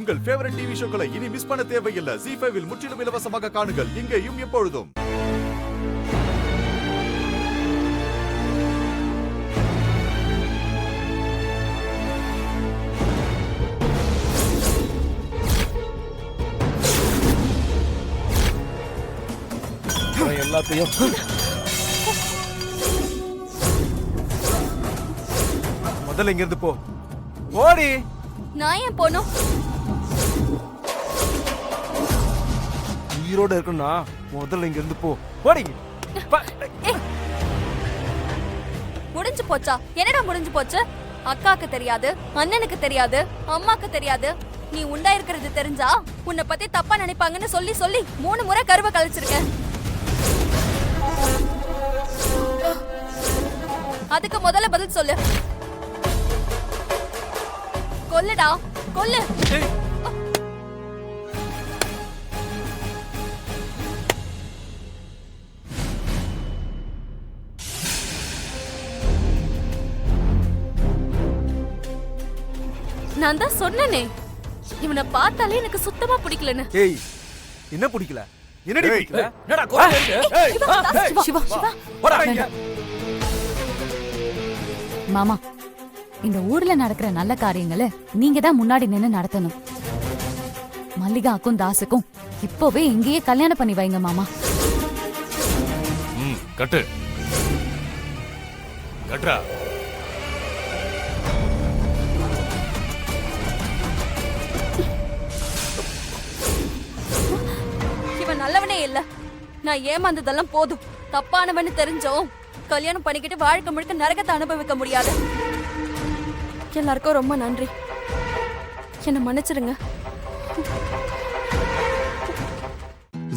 உங்கள் favourite TV ஷோக்களை இனி miss பண்ண தேவையில்லை. ZEE5 இல் முற்றிலும் இலவசமாக காணுங்கள். இங்கேயும் எப்பொழுதும். எல்லாத்தையும் முதல்ல இங்க இருந்து போ. ஓடி. நான் ஏன் போனும்? உயிரோட இருக்குன்னா முதல்ல இங்க இருந்து போ. ஓடிங்க. முடிஞ்சு போச்சா? என்னடா முடிஞ்சு போச்சு? அக்காக்கு தெரியாது, அண்ணனுக்கு தெரியாது, அம்மாக்கு தெரியாது. நீ உண்டா இருக்கிறது தெரிஞ்சா உன்னை பத்தி தப்பா நினைப்பாங்கன்னு சொல்லி சொல்லி 3 முறை கருவை கழிச்சிருக்க. அதுக்கு முதல்ல பதில் சொல்லு. கொல்லுடா, கொல்லு. நான் தான் சொன்னனே, இவனை பார்த்தாலே எனக்கு சுத்தமா பிடிக்கலன்னு. ஏய், என்ன பிடிக்கல? என்னடி பிடிக்கல? என்னடா கோவம் இருக்கு? சிவா, சிவா. போடா இங்க. மாமா, இந்த ஊர்ல நடக்கிற நல்ல காரியங்களை நீங்க தான் முன்னாடி நின்னு நடத்தணும். மல்லிகாக்கும் தாசுக்கும் இப்பவே இங்கேயே கல்யாணம் பண்ணி வைங்க மாமா. கட்டு கட்டுறா. இவன் நல்லவனே இல்ல. நான் ஏமாந்ததெல்லாம் போதும். தப்பானவன்னு தெரிஞ்சோம் கல்யாணம் பண்ணிக்கிட்டு வாழ்க்கை முழுக்க நரகத்தை அனுபவிக்க முடியாது. எல்லாருக்கும் ரொம்ப நன்றி. என்ன மன்னிச்சிருங்க.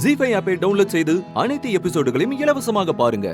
ZEE5 ஆப்பை டவுன்லோட் செய்து அனைத்து எபிசோடுகளையும் இலவசமாக பாருங்க.